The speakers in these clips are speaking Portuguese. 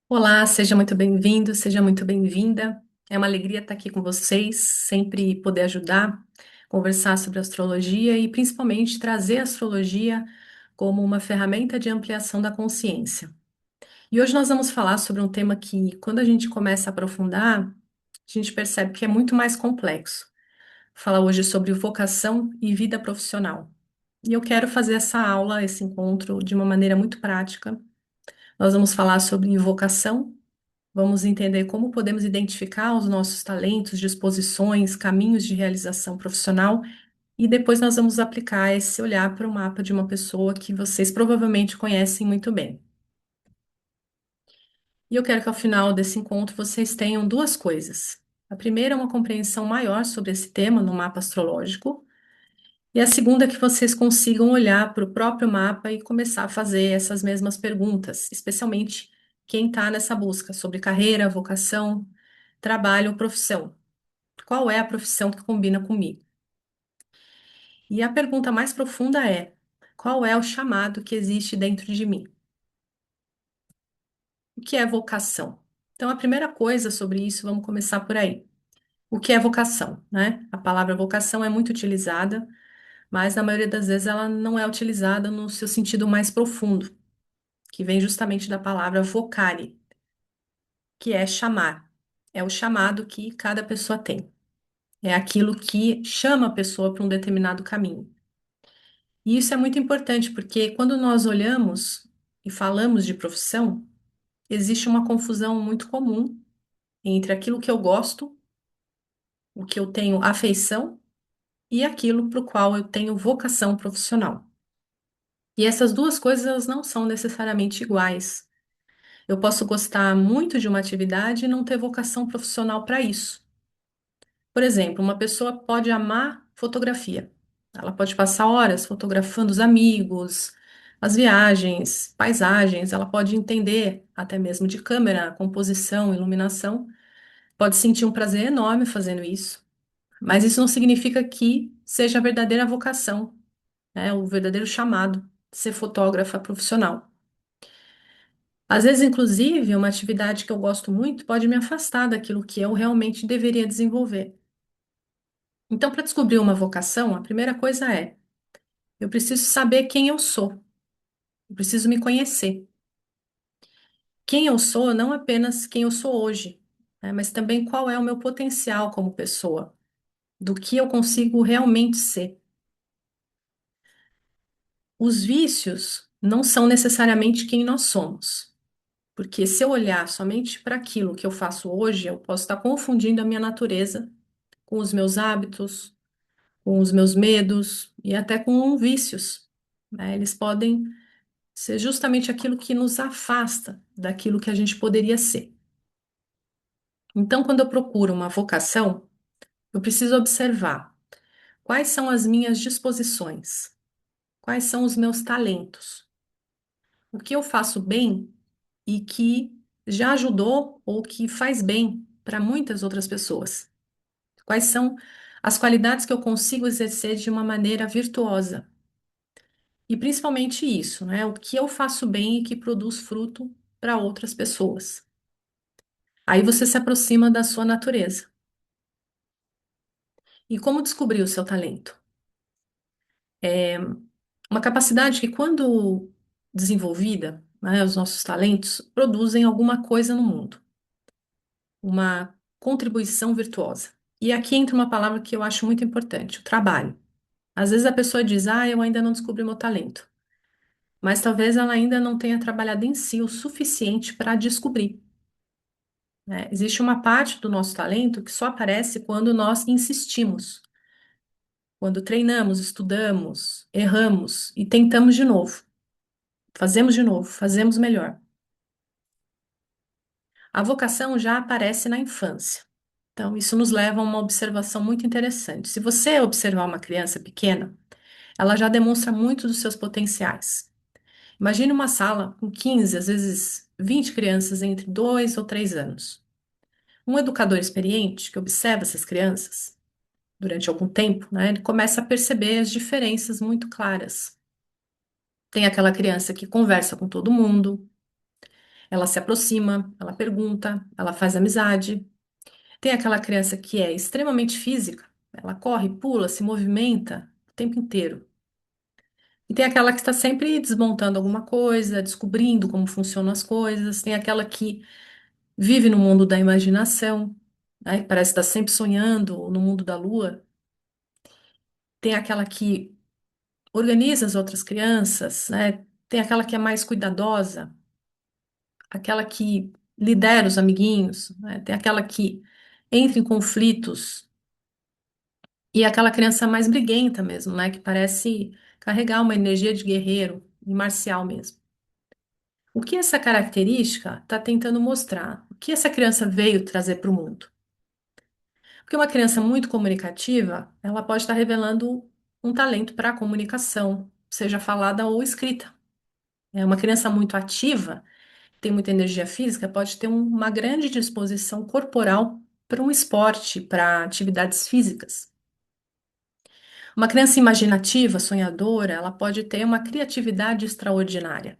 Olá, seja muito bem-vindo, seja muito bem-vinda. É uma alegria estar aqui com vocês, sempre poder ajudar, conversar sobre astrologia e principalmente trazer a astrologia como uma ferramenta de ampliação da consciência. E hoje nós vamos falar sobre um tema que, quando a gente começa a aprofundar, a gente percebe que é muito mais complexo. Falar hoje sobre vocação e vida profissional. E eu quero fazer essa aula, esse encontro, de uma maneira muito prática. Nós vamos falar sobre vocação. Vamos entender como podemos identificar os nossos talentos, disposições, caminhos de realização profissional e depois nós vamos aplicar esse olhar para o mapa de uma pessoa que vocês provavelmente conhecem muito bem. E eu quero que ao final desse encontro vocês tenham duas coisas. A primeira é uma compreensão maior sobre esse tema no mapa astrológico, e a segunda é que vocês consigam olhar para o próprio mapa e começar a fazer essas mesmas perguntas, especialmente quem está nessa busca sobre carreira, vocação, trabalho ou profissão. Qual é a profissão que combina comigo? E a pergunta mais profunda é: qual é o chamado que existe dentro de mim? O que é vocação? Então, a primeira coisa sobre isso, vamos começar por aí. O que é vocação, né? A palavra vocação é muito utilizada, mas na maioria das vezes ela não é utilizada no seu sentido mais profundo, que vem justamente da palavra vocare, que é chamar. É o chamado que cada pessoa tem. É aquilo que chama a pessoa para um determinado caminho. E isso é muito importante, porque quando nós olhamos e falamos de profissão, existe uma confusão muito comum entre aquilo que eu gosto, o que eu tenho afeição, e aquilo para o qual eu tenho vocação profissional. E essas duas coisas elas não são necessariamente iguais. Eu posso gostar muito de uma atividade e não ter vocação profissional para isso. Por exemplo, uma pessoa pode amar fotografia. Ela pode passar horas fotografando os amigos, as viagens, paisagens. Ela pode entender até mesmo de câmera, composição, iluminação. Pode sentir um prazer enorme fazendo isso. Mas isso não significa que seja a verdadeira vocação, né? O verdadeiro chamado de ser fotógrafa profissional. Às vezes, inclusive, uma atividade que eu gosto muito pode me afastar daquilo que eu realmente deveria desenvolver. Então, para descobrir uma vocação, a primeira coisa é: eu preciso saber quem eu sou, eu preciso me conhecer. Quem eu sou, não apenas quem eu sou hoje, né, mas também qual é o meu potencial como pessoa, do que eu consigo realmente ser. Os vícios não são necessariamente quem nós somos, porque se eu olhar somente para aquilo que eu faço hoje, eu posso estar confundindo a minha natureza com os meus hábitos, com os meus medos e até com vícios, né? Eles podem ser justamente aquilo que nos afasta daquilo que a gente poderia ser. Então, quando eu procuro uma vocação, eu preciso observar quais são as minhas disposições, quais são os meus talentos, o que eu faço bem e que já ajudou ou que faz bem para muitas outras pessoas. Quais são as qualidades que eu consigo exercer de uma maneira virtuosa. E principalmente isso, né? O que eu faço bem e que produz fruto para outras pessoas. Aí você se aproxima da sua natureza. E como descobrir o seu talento? É uma capacidade que, quando desenvolvida, né, os nossos talentos produzem alguma coisa no mundo, uma contribuição virtuosa. E aqui entra uma palavra que eu acho muito importante: o trabalho. Às vezes a pessoa diz, eu ainda não descobri meu talento, mas talvez ela ainda não tenha trabalhado em si o suficiente para descobrir, né? Existe uma parte do nosso talento que só aparece quando nós insistimos, quando treinamos, estudamos, erramos e tentamos de novo, fazemos melhor. A vocação já aparece na infância. Então, isso nos leva a uma observação muito interessante. Se você observar uma criança pequena, ela já demonstra muito dos seus potenciais. Imagine uma sala com 15, às vezes 20 crianças entre 2 ou 3 anos. Um educador experiente que observa essas crianças durante algum tempo, né, ele começa a perceber as diferenças muito claras. Tem aquela criança que conversa com todo mundo, Ela se aproxima, ela pergunta, ela faz amizade. Tem aquela criança que é extremamente física, ela corre, pula, se movimenta o tempo inteiro. E tem aquela que está sempre desmontando alguma coisa, descobrindo como funcionam as coisas. Tem aquela que vive no mundo da imaginação, né? Parece estar sempre sonhando no mundo da lua. Tem aquela que organiza as outras crianças, né? Tem aquela que é mais cuidadosa, aquela que lidera os amiguinhos, né? Tem aquela que entra em conflitos e aquela criança mais briguenta mesmo, né? Que parece carregar uma energia de guerreiro e marcial mesmo. O que essa característica está tentando mostrar? O que essa criança veio trazer para o mundo? Porque uma criança muito comunicativa, ela pode estar revelando um talento para a comunicação, seja falada ou escrita. É uma criança muito ativa, tem muita energia física, pode ter uma grande disposição corporal para um esporte, para atividades físicas. Uma criança imaginativa, sonhadora, ela pode ter uma criatividade extraordinária.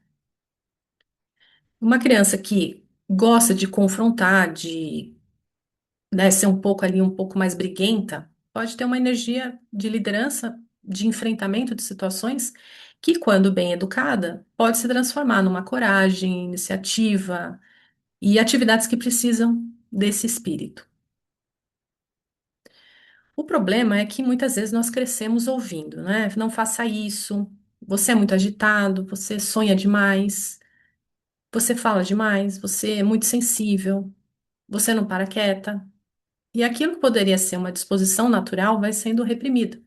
Uma criança que gosta de confrontar, de, né, ser um pouco ali, um pouco mais briguenta, pode ter uma energia de liderança, de enfrentamento de situações que, quando bem educada, pode se transformar numa coragem, iniciativa e atividades que precisam desse espírito. O problema é que muitas vezes nós crescemos ouvindo, né? Não faça isso, você é muito agitado, você sonha demais, você fala demais, você é muito sensível, você não para quieta. E aquilo que poderia ser uma disposição natural vai sendo reprimido.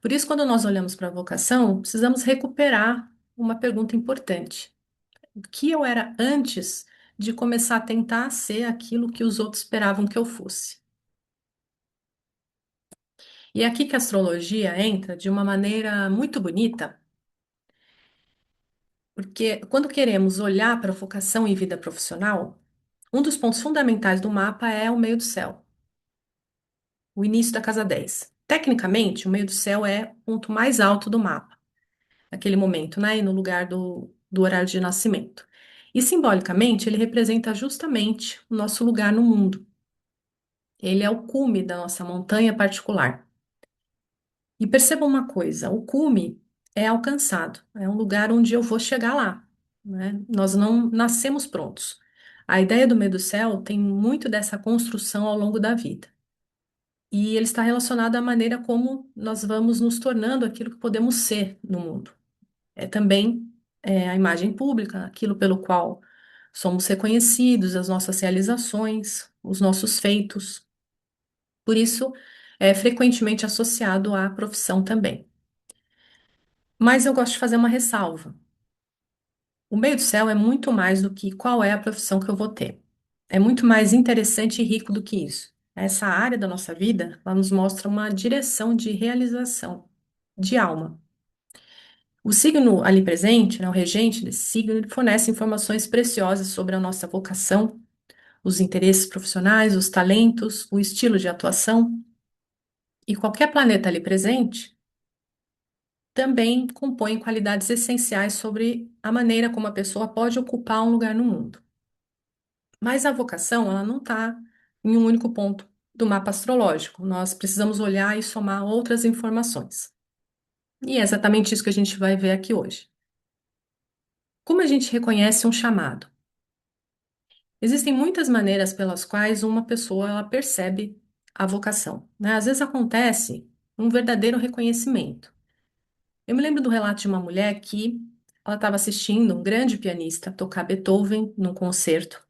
Por isso, quando nós olhamos para a vocação, precisamos recuperar uma pergunta importante: o que eu era antes de começar a tentar ser aquilo que os outros esperavam que eu fosse? E é aqui que a astrologia entra de uma maneira muito bonita, porque quando queremos olhar para a vocação e vida profissional, um dos pontos fundamentais do mapa é o meio do céu, o início da casa 10. Tecnicamente, o meio do céu é o ponto mais alto do mapa, naquele momento, né? E no lugar do horário de nascimento. E simbolicamente, ele representa justamente o nosso lugar no mundo. Ele é o cume da nossa montanha particular. E perceba uma coisa: o cume é alcançado, é um lugar onde eu vou chegar lá, né? Nós não nascemos prontos. A ideia do meio do céu tem muito dessa construção ao longo da vida. E ele está relacionado à maneira como nós vamos nos tornando aquilo que podemos ser no mundo. É também a imagem pública, aquilo pelo qual somos reconhecidos, as nossas realizações, os nossos feitos. Por isso, é frequentemente associado à profissão também. Mas eu gosto de fazer uma ressalva. O meio do céu é muito mais do que qual é a profissão que eu vou ter. É muito mais interessante e rico do que isso. Essa área da nossa vida, ela nos mostra uma direção de realização, de alma. O signo ali presente, né, o regente desse signo, ele fornece informações preciosas sobre a nossa vocação, os interesses profissionais, os talentos, o estilo de atuação. E qualquer planeta ali presente também compõe qualidades essenciais sobre a maneira como a pessoa pode ocupar um lugar no mundo. Mas a vocação, ela não está em um único ponto do mapa astrológico. Nós precisamos olhar e somar outras informações. E é exatamente isso que a gente vai ver aqui hoje. Como a gente reconhece um chamado? Existem muitas maneiras pelas quais uma pessoa ela percebe a vocação, né? Às vezes acontece um verdadeiro reconhecimento. Eu me lembro do relato de uma mulher que ela estava assistindo um grande pianista tocar Beethoven num concerto.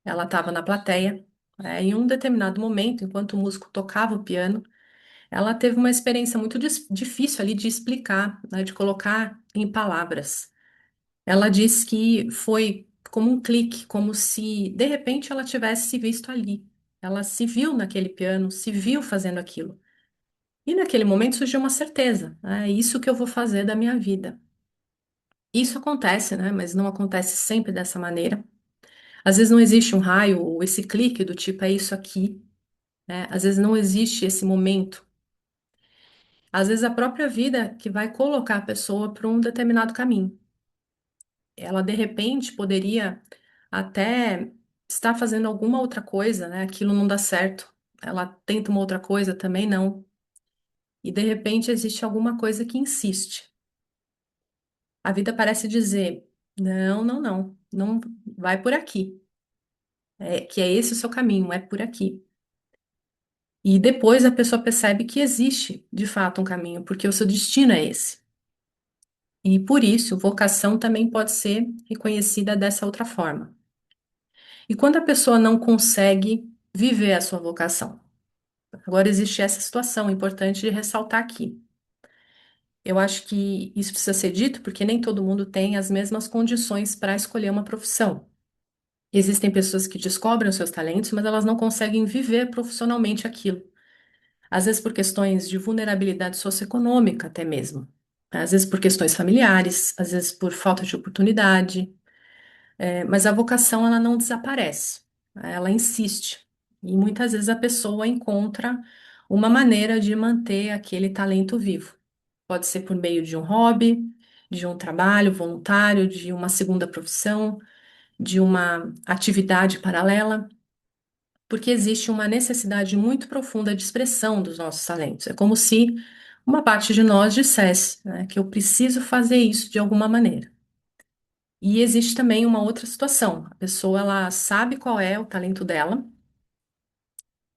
Ela estava na plateia, em um determinado momento, enquanto o músico tocava o piano, ela teve uma experiência muito difícil ali de explicar, né, de colocar em palavras. Ela disse que foi como um clique, como se de repente ela tivesse se visto ali. Ela se viu naquele piano, se viu fazendo aquilo. E naquele momento surgiu uma certeza, né? É isso que eu vou fazer da minha vida. Isso acontece, né? Mas não acontece sempre dessa maneira. Às vezes não existe um raio ou esse clique do tipo, é isso aqui, né? Às vezes não existe esse momento. Às vezes a própria vida que vai colocar a pessoa para um determinado caminho. Ela de repente poderia até estar fazendo alguma outra coisa, né? Aquilo não dá certo. Ela tenta uma outra coisa, também não. E de repente existe alguma coisa que insiste. A vida parece dizer: não, não, não, não vai por aqui. É, que é esse o seu caminho, é por aqui. E depois a pessoa percebe que existe, de fato, um caminho, porque o seu destino é esse. E por isso, vocação também pode ser reconhecida dessa outra forma. E quando a pessoa não consegue viver a sua vocação? Agora existe essa situação importante de ressaltar aqui. Eu acho que isso precisa ser dito porque nem todo mundo tem as mesmas condições para escolher uma profissão. Existem pessoas que descobrem os seus talentos, mas elas não conseguem viver profissionalmente aquilo. Às vezes por questões de vulnerabilidade socioeconômica, até mesmo. Às vezes por questões familiares, às vezes por falta de oportunidade. Mas a vocação, ela não desaparece, ela insiste. E muitas vezes a pessoa encontra uma maneira de manter aquele talento vivo. Pode ser por meio de um hobby, de um trabalho voluntário, de uma segunda profissão, de uma atividade paralela, porque existe uma necessidade muito profunda de expressão dos nossos talentos. É como se uma parte de nós dissesse, né, que eu preciso fazer isso de alguma maneira. E existe também uma outra situação. A pessoa ela sabe qual é o talento dela,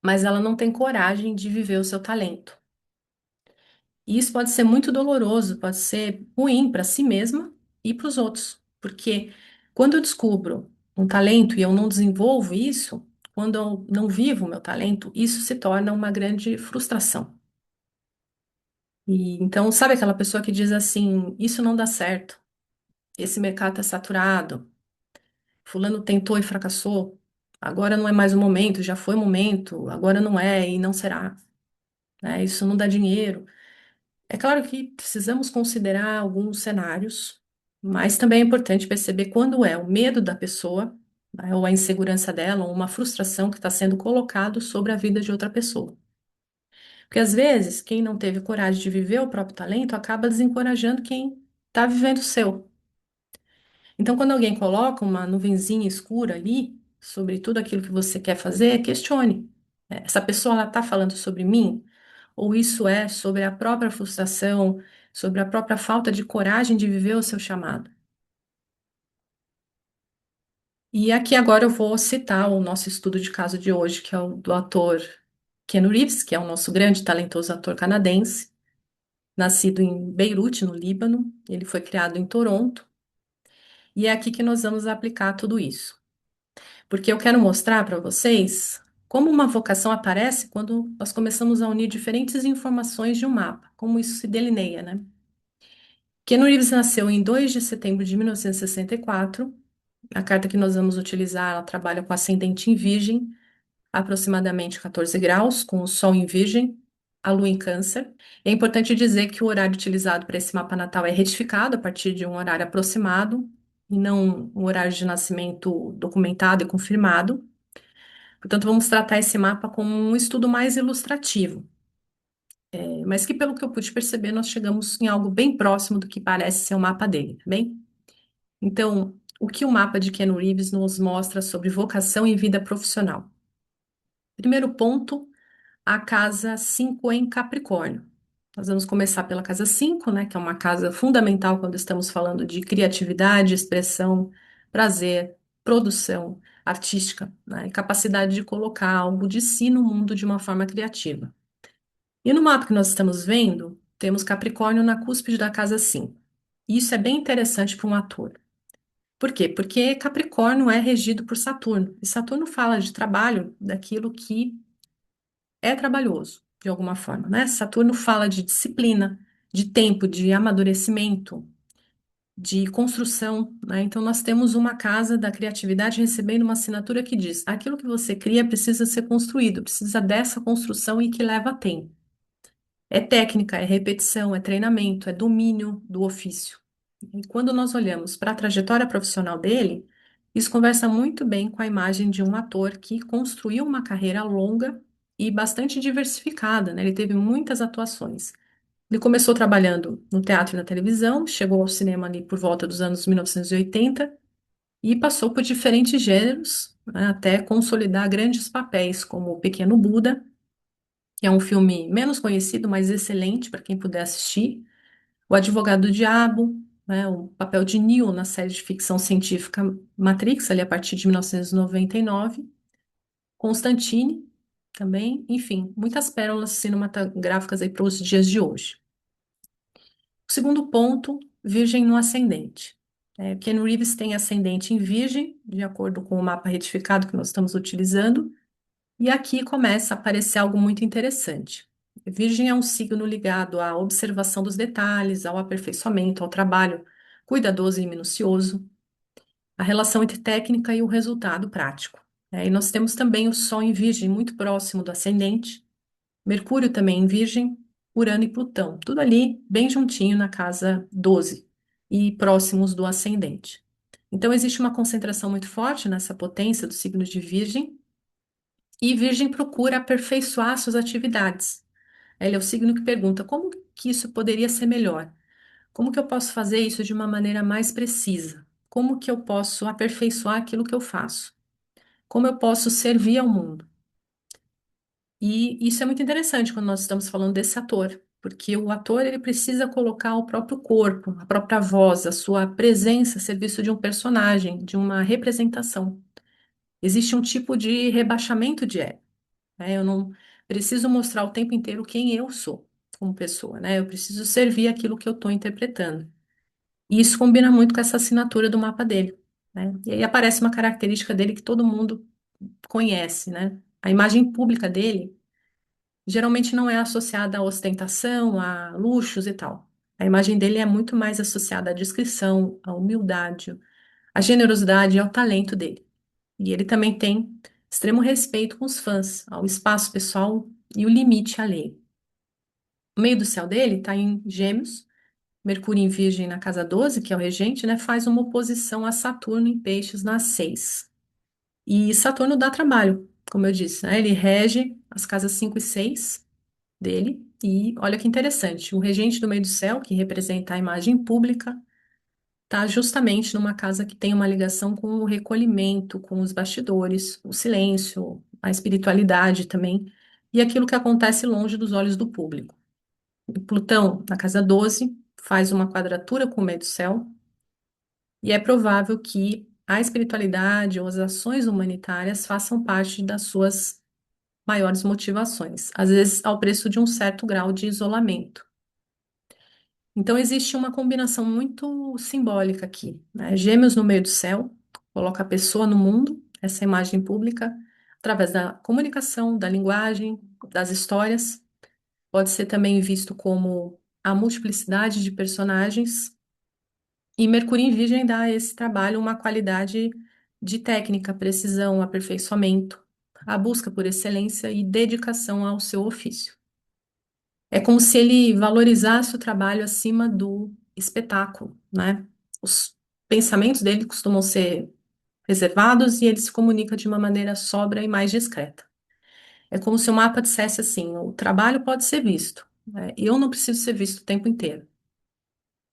mas ela não tem coragem de viver o seu talento. E isso pode ser muito doloroso, pode ser ruim para si mesma e para os outros, porque quando eu descubro um talento e eu não desenvolvo isso, quando eu não vivo o meu talento, isso se torna uma grande frustração. E então, sabe aquela pessoa que diz assim: isso não dá certo, esse mercado está saturado. Fulano tentou e fracassou. Agora não é mais o momento, já foi o momento, agora não é e não será, né? Isso não dá dinheiro. É claro que precisamos considerar alguns cenários, mas também é importante perceber quando é o medo da pessoa, né, ou a insegurança dela, ou uma frustração que está sendo colocado sobre a vida de outra pessoa. Porque às vezes, quem não teve coragem de viver o próprio talento acaba desencorajando quem está vivendo o seu. Então, quando alguém coloca uma nuvenzinha escura ali sobre tudo aquilo que você quer fazer, questione. Essa pessoa ela está falando sobre mim? Ou isso é sobre a própria frustração, sobre a própria falta de coragem de viver o seu chamado? E aqui agora eu vou citar o nosso estudo de caso de hoje, que é o do ator Keanu Reeves, que é o nosso grande e talentoso ator canadense, nascido em Beirute, no Líbano. Ele foi criado em Toronto. E é aqui que nós vamos aplicar tudo isso. Porque eu quero mostrar para vocês como uma vocação aparece quando nós começamos a unir diferentes informações de um mapa, como isso se delineia, né? Keanu Reeves nasceu em 2 de setembro de 1964. A carta que nós vamos utilizar, ela trabalha com ascendente em Virgem, aproximadamente 14 graus, com o Sol em Virgem, a Lua em Câncer. É importante dizer que o horário utilizado para esse mapa natal é retificado a partir de um horário aproximado, e não um horário de nascimento documentado e confirmado. Portanto, vamos tratar esse mapa como um estudo mais ilustrativo, mas que, pelo que eu pude perceber, nós chegamos em algo bem próximo do que parece ser o mapa dele, tá bem? Então, o que o mapa de Keanu Reeves nos mostra sobre vocação e vida profissional? Primeiro ponto, a casa 5 em Capricórnio. Nós vamos começar pela casa 5, né, que é uma casa fundamental quando estamos falando de criatividade, expressão, prazer, produção artística, né, e capacidade de colocar algo de si no mundo de uma forma criativa. E no mapa que nós estamos vendo, temos Capricórnio na cúspide da casa 5. Isso é bem interessante para um ator. Por quê? Porque Capricórnio é regido por Saturno, e Saturno fala de trabalho, daquilo que é trabalhoso, de alguma forma, né? Saturno fala de disciplina, de tempo, de amadurecimento, de construção, né? Então, nós temos uma casa da criatividade recebendo uma assinatura que diz: aquilo que você cria precisa ser construído, precisa dessa construção e que leva tempo. É técnica, é repetição, é treinamento, é domínio do ofício. E quando nós olhamos para a trajetória profissional dele, isso conversa muito bem com a imagem de um ator que construiu uma carreira longa e bastante diversificada, né? Ele teve muitas atuações. Ele começou trabalhando no teatro e na televisão, chegou ao cinema ali por volta dos anos 1980 e passou por diferentes gêneros, né, até consolidar grandes papéis, como O Pequeno Buda, que é um filme menos conhecido, mas excelente para quem puder assistir. O Advogado do Diabo, né, o papel de Neo na série de ficção científica Matrix, ali a partir de 1999. Constantine também, enfim, muitas pérolas cinematográficas aí para os dias de hoje. O segundo ponto, Virgem no ascendente. Ken Reeves tem ascendente em Virgem, de acordo com o mapa retificado que nós estamos utilizando, e aqui começa a aparecer algo muito interessante. Virgem é um signo ligado à observação dos detalhes, ao aperfeiçoamento, ao trabalho cuidadoso e minucioso, a relação entre técnica e o resultado prático. E nós temos também o Sol em Virgem, muito próximo do ascendente, Mercúrio também em Virgem, Urano e Plutão, tudo ali bem juntinho na casa 12 e próximos do ascendente. Então, existe uma concentração muito forte nessa potência do signo de Virgem, e Virgem procura aperfeiçoar suas atividades. Ele é o signo que pergunta como que isso poderia ser melhor? Como que eu posso fazer isso de uma maneira mais precisa? Como que eu posso aperfeiçoar aquilo que eu faço? Como eu posso servir ao mundo? E isso é muito interessante quando nós estamos falando desse ator, porque o ator ele precisa colocar o próprio corpo, a própria voz, a sua presença a serviço de um personagem, de uma representação. Existe um tipo de rebaixamento de ego, né? Eu não preciso mostrar o tempo inteiro quem eu sou como pessoa, né? Eu preciso servir aquilo que eu estou interpretando. E isso combina muito com essa assinatura do mapa dele, né? E aí aparece uma característica dele que todo mundo conhece, né? A imagem pública dele geralmente não é associada à ostentação, a luxos e tal. A imagem dele é muito mais associada à discrição, à humildade, à generosidade e ao talento dele. E ele também tem extremo respeito com os fãs, ao espaço pessoal e o limite alheio. O meio do céu dele está em Gêmeos, Mercúrio em Virgem na casa 12, que é o regente, né, faz uma oposição a Saturno em Peixes na 6. E Saturno dá trabalho, como eu disse, né? Ele rege as casas 5 e 6 dele. E olha que interessante, o regente do meio do céu, que representa a imagem pública, está justamente numa casa que tem uma ligação com o recolhimento, com os bastidores, o silêncio, a espiritualidade também, e aquilo que acontece longe dos olhos do público. E Plutão, na casa 12, faz uma quadratura com o meio do céu, e é provável que a espiritualidade ou as ações humanitárias façam parte das suas maiores motivações, às vezes ao preço de um certo grau de isolamento. Então, existe uma combinação muito simbólica aqui, né? Gêmeos no meio do céu, coloca a pessoa no mundo, essa imagem pública, através da comunicação, da linguagem, das histórias. Pode ser também visto como a multiplicidade de personagens. E Mercúrio em Virgem dá a esse trabalho uma qualidade de técnica, precisão, aperfeiçoamento, a busca por excelência e dedicação ao seu ofício. É como se ele valorizasse o trabalho acima do espetáculo, né? Os pensamentos dele costumam ser reservados e ele se comunica de uma maneira sóbria e mais discreta. É como se o mapa dissesse assim: o trabalho pode ser visto, né? Eu não preciso ser visto o tempo inteiro.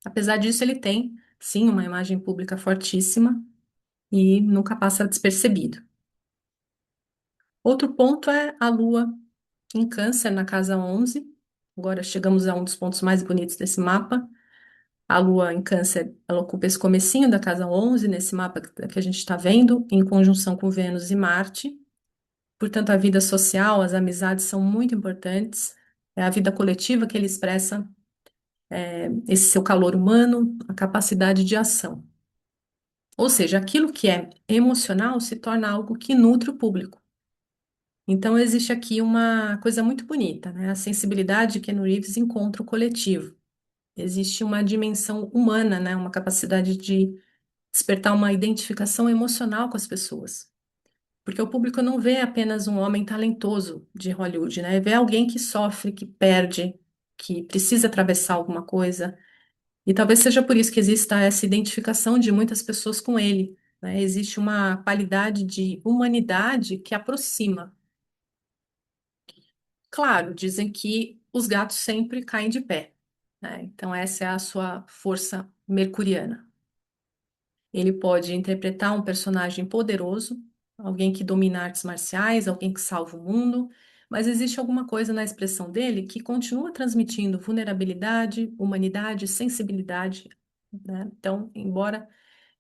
Apesar disso, ele tem, sim, uma imagem pública fortíssima e nunca passa despercebido. Outro ponto é a Lua em Câncer, na casa 11. Agora chegamos a um dos pontos mais bonitos desse mapa. A Lua em Câncer, ela ocupa esse comecinho da casa 11, nesse mapa que a gente está vendo, em conjunção com Vênus e Marte. Portanto, a vida social, as amizades são muito importantes. É a vida coletiva que ele expressa, esse seu calor humano, a capacidade de ação. Ou seja, aquilo que é emocional se torna algo que nutre o público. Então, existe aqui uma coisa muito bonita, né? A sensibilidade que no Reeves encontra o coletivo. Existe uma dimensão humana, né? Uma capacidade de despertar uma identificação emocional com as pessoas. Porque o público não vê apenas um homem talentoso de Hollywood, né? Vê alguém que sofre, que perde, que precisa atravessar alguma coisa. E talvez seja por isso que exista essa identificação de muitas pessoas com ele, né? Existe uma qualidade de humanidade que aproxima. Claro, dizem que os gatos sempre caem de pé, né? Então, essa é a sua força mercuriana. Ele pode interpretar um personagem poderoso, alguém que domina artes marciais, alguém que salva o mundo, mas existe alguma coisa na expressão dele que continua transmitindo vulnerabilidade, humanidade, sensibilidade, né? Então, embora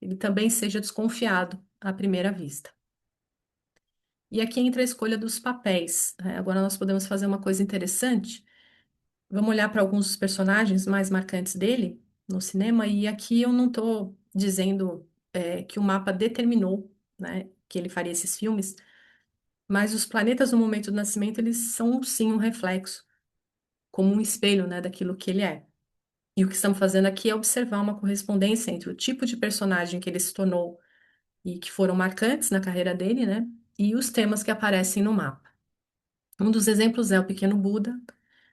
ele também seja desconfiado à primeira vista. E aqui entra a escolha dos papéis, né? Agora nós podemos fazer uma coisa interessante. Vamos olhar para alguns dos personagens mais marcantes dele no cinema, e aqui eu não estou dizendo que o mapa determinou, né, que ele faria esses filmes, mas os planetas no momento do nascimento, eles são sim um reflexo, como um espelho, né, daquilo que ele é. E o que estamos fazendo aqui é observar uma correspondência entre o tipo de personagem que ele se tornou e que foram marcantes na carreira dele, né, e os temas que aparecem no mapa. Um dos exemplos é o Pequeno Buda,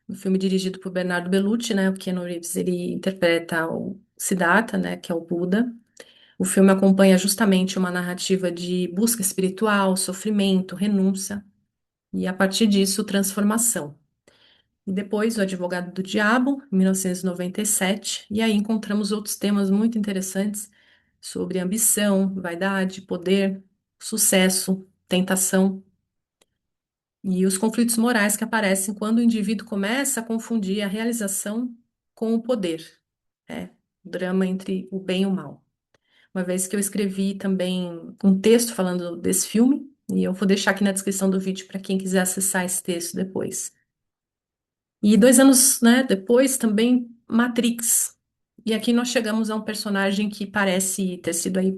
um filme dirigido por Bernardo Bellucci, né? O Keanu Reeves, ele interpreta o Siddhartha, né? Que é o Buda. O filme acompanha justamente uma narrativa de busca espiritual, sofrimento, renúncia e, a partir disso, transformação. E depois, O Advogado do Diabo, em 1997, e aí encontramos outros temas muito interessantes sobre ambição, vaidade, poder, sucesso, tentação e os conflitos morais que aparecem quando o indivíduo começa a confundir a realização com o poder, né? O drama entre o bem e o mal. Uma vez que eu escrevi também um texto falando desse filme, e eu vou deixar aqui na descrição do vídeo para quem quiser acessar esse texto depois. E 2 anos, né, depois também Matrix. E aqui nós chegamos a um personagem que parece ter sido aí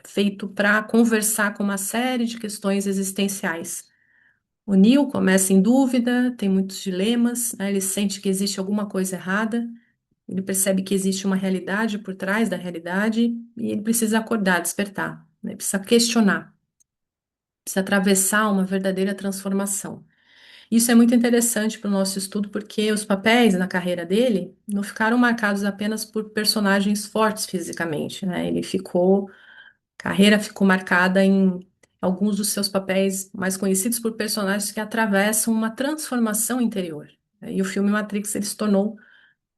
feito para conversar com uma série de questões existenciais. O Neil começa em dúvida, tem muitos dilemas, né? Ele sente que existe alguma coisa errada, ele percebe que existe uma realidade por trás da realidade e ele precisa acordar, despertar, né? Precisa questionar, precisa atravessar uma verdadeira transformação. Isso é muito interessante para o nosso estudo porque os papéis na carreira dele não ficaram marcados apenas por personagens fortes fisicamente, né? Ele ficou carreira ficou marcada em alguns dos seus papéis mais conhecidos por personagens que atravessam uma transformação interior. E o filme Matrix ele se tornou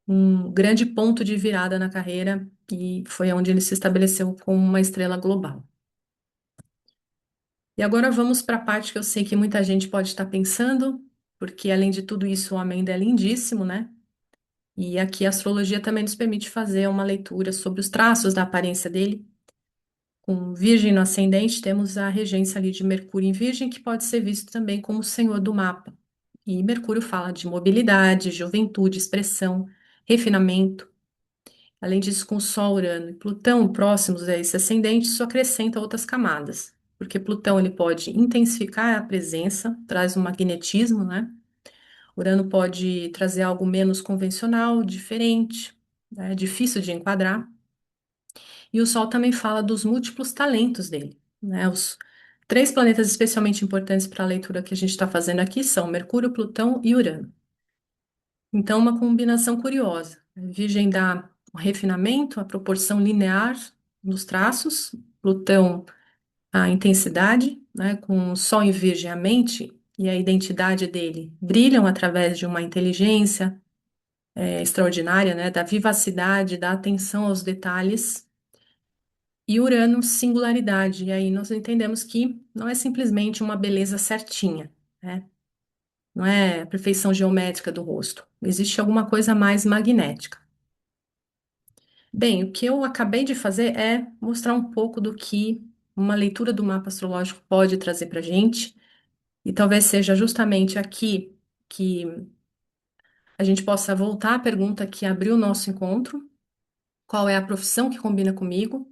um grande ponto de virada na carreira e foi onde ele se estabeleceu como uma estrela global. E agora vamos para a parte que eu sei que muita gente pode estar pensando, porque além de tudo isso, o homem ainda é lindíssimo, né? E aqui a astrologia também nos permite fazer uma leitura sobre os traços da aparência dele. Com Virgem no ascendente, temos a regência ali de Mercúrio em Virgem, que pode ser visto também como o senhor do mapa. E Mercúrio fala de mobilidade, juventude, expressão, refinamento. Além disso, com Sol, Urano e Plutão próximos a esse ascendente, isso acrescenta outras camadas. Porque Plutão ele pode intensificar a presença, traz um magnetismo, né? Urano pode trazer algo menos convencional, diferente, né? Difícil de enquadrar. E o Sol também fala dos múltiplos talentos dele, né? Os 3 planetas especialmente importantes para a leitura que a gente está fazendo aqui são Mercúrio, Plutão e Urano. Então, uma combinação curiosa. Virgem dá o refinamento, a proporção linear nos traços, Plutão a intensidade, né? Com o Sol em Virgem, a mente e a identidade dele brilham através de uma inteligência extraordinária, né? Da vivacidade, da atenção aos detalhes e Urano, singularidade. E aí nós entendemos que não é simplesmente uma beleza certinha, né? Não é a perfeição geométrica do rosto. Existe alguma coisa mais magnética. Bem, o que eu acabei de fazer é mostrar um pouco do que uma leitura do mapa astrológico pode trazer para a gente. E talvez seja justamente aqui que a gente possa voltar à pergunta que abriu o nosso encontro: qual é a profissão que combina comigo?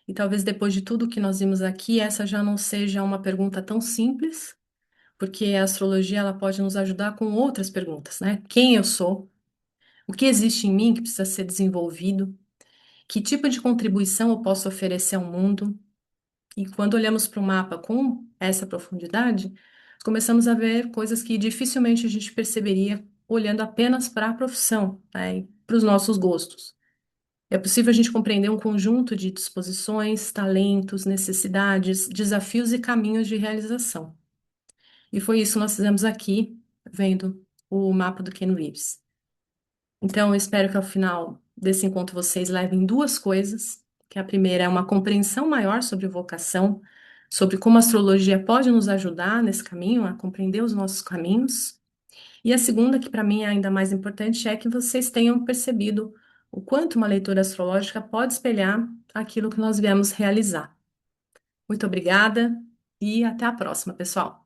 E talvez depois de tudo que nós vimos aqui, essa já não seja uma pergunta tão simples, porque a astrologia ela pode nos ajudar com outras perguntas, né? Quem eu sou? O que existe em mim que precisa ser desenvolvido? Que tipo de contribuição eu posso oferecer ao mundo? E quando olhamos para o mapa com essa profundidade, começamos a ver coisas que dificilmente a gente perceberia olhando apenas para a profissão, né? E para os nossos gostos. É possível a gente compreender um conjunto de disposições, talentos, necessidades, desafios e caminhos de realização. E foi isso que nós fizemos aqui, vendo o mapa do Ken Reeves. Então, eu espero que ao final desse encontro vocês levem duas coisas, que a primeira é uma compreensão maior sobre vocação, sobre como a astrologia pode nos ajudar nesse caminho, a compreender os nossos caminhos. E a segunda, que para mim é ainda mais importante, é que vocês tenham percebido o quanto uma leitura astrológica pode espelhar aquilo que nós viemos realizar. Muito obrigada e até a próxima, pessoal.